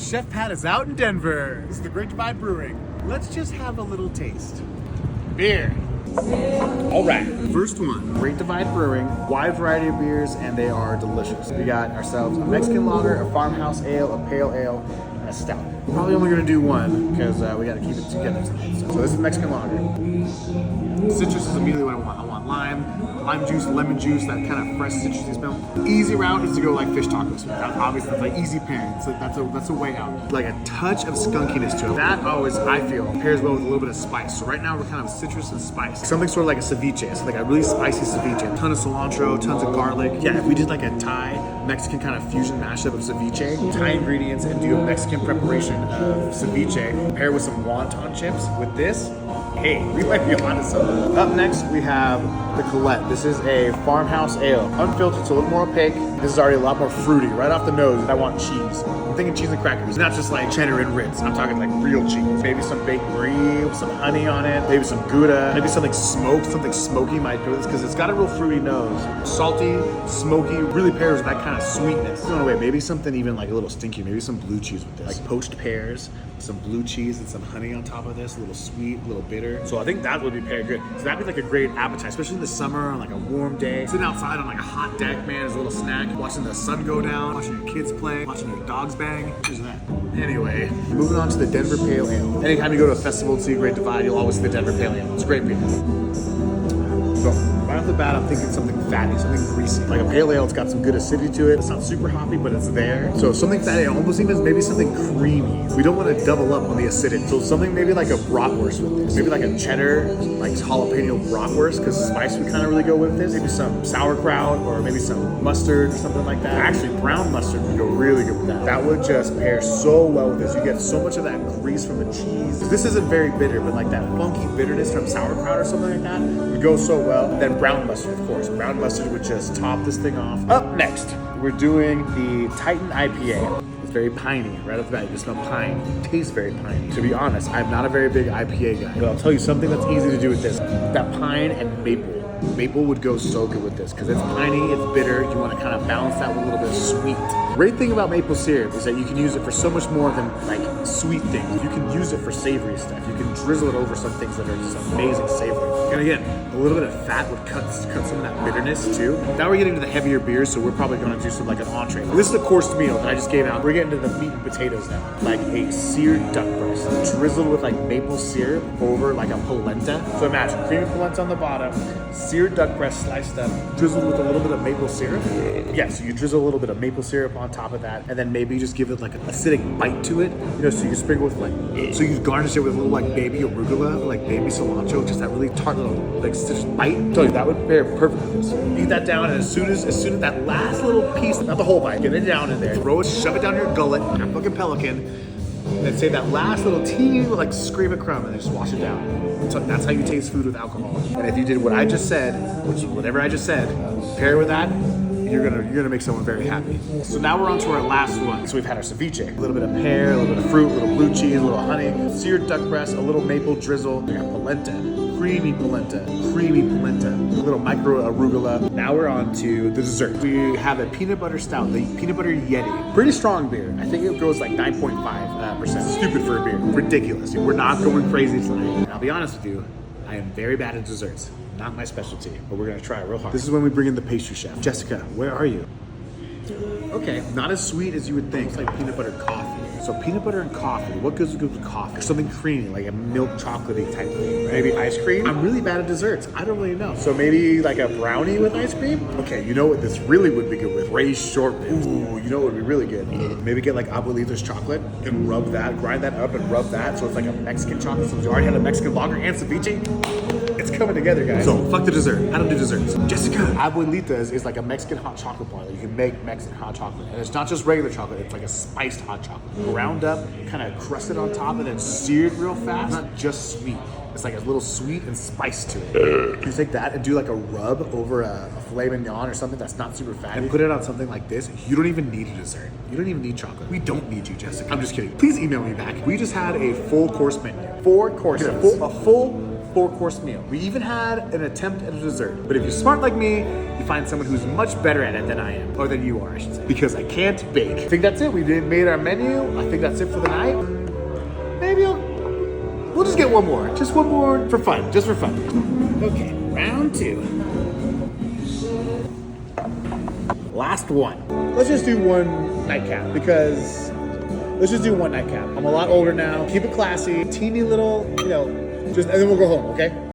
Chef Pat is out in Denver. This is the Great Divide Brewing. Let's just have a little taste. Beer. All right, first one, Great Divide Brewing, wide variety of beers, and they are delicious. We got ourselves a Mexican lager, a farmhouse ale, a pale ale, and a stout. We're probably only gonna do one because we gotta keep it together tonight. So this is Mexican lager. Citrus is immediately what I want. I want lime juice, lemon juice, that kind of fresh citrusy smell. Easy route is to go like fish tacos. Obviously, that's like easy pairing. It's like, that's a way out. Like a touch of skunkiness to it. That always, I feel, pairs well with a little bit of spice. So right now we're kind of citrus and spice. Something sort of like a ceviche. So like a really spicy ceviche. A ton of cilantro, tons of garlic. Yeah, if we did like a Thai, Mexican kind of fusion mashup of ceviche, Thai ingredients, and do a Mexican preparation of ceviche, pair with some wonton chips with this, hey, we might be onto something. Up next, we have the Colette. This is a farmhouse ale. Unfiltered, it's a little more opaque. This is already a lot more fruity. Right off the nose, I want cheese. I'm thinking cheese and crackers. Not just like cheddar and Ritz. I'm talking like real cheese. Maybe some baked brie with some honey on it. Maybe some Gouda. Maybe something smoked, something smoky might go with this because it's got a real fruity nose. Salty, smoky, really pairs with that kind of sweetness. No way, maybe something even like a little stinky. Maybe some blue cheese with this. Like poached pears, some blue cheese and some honey on top of this. A little sweet, a little bitter. So I think that would be paired good. So that'd be like a great appetite, especially in the summer on like a warm day. Sitting outside on like a hot deck, man, as a little snack. Watching the sun go down, watching your kids play, watching your dogs bang. Here's that. Anyway, moving on to the Denver Pale Ale. Anytime you go to a festival and see Great Divide, you'll always see the Denver Pale Ale. It's a great beer. So, right off the bat, I'm thinking something fatty, something greasy. Like a pale ale, it's got some good acidity to it. It's not super hoppy, but it's there. So something fatty, almost even maybe something creamy. We don't want to double up on the acidity. So something maybe like a bratwurst with this. Maybe like a cheddar, like jalapeno bratwurst, because spice would kind of really go with this. Maybe some sauerkraut or maybe some mustard or something like that. Actually, brown mustard would go really good with that. That would just pair so well with this. You get so much of that grease from the cheese. This isn't very bitter, but like that funky bitterness from sauerkraut or something like that would go so well. Then brown mustard, of course. Brown mustard would just top this thing off. Up next, we're doing the Titan IPA. It's very piney. Right off the bat, you can smell pine. It tastes very piney. To be honest, I'm not a very big IPA guy, but I'll tell you something that's easy to do with this. That pine and maple. Maple would go so good with this because it's piney, it's bitter. You want to kind of balance that with a little bit of sweet. Great thing about maple syrup is that you can use it for so much more than like sweet things. You can use it for savory stuff. You can drizzle it over some things that are just amazing savory. And again, a little bit of fat would cut some of that bitterness too. Now we're getting to the heavier beers, so we're probably going to do some like an entree. This is the course meal that I just gave out. We're getting to the meat and potatoes now. Like a seared duck breast, drizzled with like maple syrup over like a polenta. So imagine creamy polenta on the bottom, seared duck breast sliced up, drizzled with a little bit of maple syrup. Yeah, so you drizzle a little bit of maple syrup on top of that, and then maybe you just give it like an acidic bite to it. You know, so you sprinkle with like, so you garnish it with a little like baby arugula, like baby cilantro, just that really tart little like citrus bite. I tell you, that would pair perfect with this. Eat that down, and as soon as that last little piece, not the whole bite, get it down in there, throw it, shove it down your gullet, like a fucking pelican, and then save that last little teeny like scrape of crumb, and then just wash it down. So that's how you taste food with alcohol. And if you did what I just said, whatever I just said, pair with that, you're gonna make someone very happy. So now we're on to our last one. So we've had our ceviche, a little bit of pear, a little bit of fruit, a little blue cheese, a little honey, seared duck breast, a little maple drizzle. We got polenta, creamy polenta, a little micro arugula. Now we're on to the dessert. We have a peanut butter stout, the peanut butter Yeti. Pretty strong beer. I think it goes like 9.5%. Stupid for a beer. Ridiculous. We're not going crazy tonight. And I'll be honest with you, I am very bad at desserts. Not my specialty, but we're gonna try it real hard. This is when we bring in the pastry chef. Jessica, where are you? Okay, not as sweet as you would think. It's like peanut butter coffee. So peanut butter and coffee, what goes good with coffee? Something creamy, like a milk chocolatey type thing. Right? Maybe ice cream? I'm really bad at desserts. I don't really know. So maybe like a brownie with ice cream? Okay, you know what this really would be good with? Raised shortbread. Ooh, you know what would be really good? Maybe get like abuelita's chocolate and rub that, grind that up and rub that so it's like a Mexican chocolate. So you already had a Mexican lager and ceviche. It's coming together, guys. So fuck the dessert. I don't do desserts. Jessica, abuelita's is like a Mexican hot chocolate bar that you can make Mexican hot chocolate. And it's not just regular chocolate, it's like a spiced hot chocolate. Ground up, kind of crusted on top, and then seared real fast. Not just sweet. It's like a little sweet and spice to it. You take that and do like a rub over a filet mignon or something that's not super fatty and put it on something like this. You don't even need a dessert. You don't even need chocolate. We don't need you, Jessica. I'm just kidding. Please email me back. We just had a full course menu. 4 courses. A full 4-course meal. We even had an attempt at a dessert. But if you're smart like me, you find someone who's much better at it than I am. Or than you are, I should say. Because I can't bake. I think that's it. We made our menu. I think that's it for the night. Maybe we'll just get one more. Just one more for fun. Just for fun. Okay, round 2. Last one. Let's just do one nightcap because let's just do one nightcap. I'm a lot older now. Keep it classy, teeny little, and then we'll go home, okay?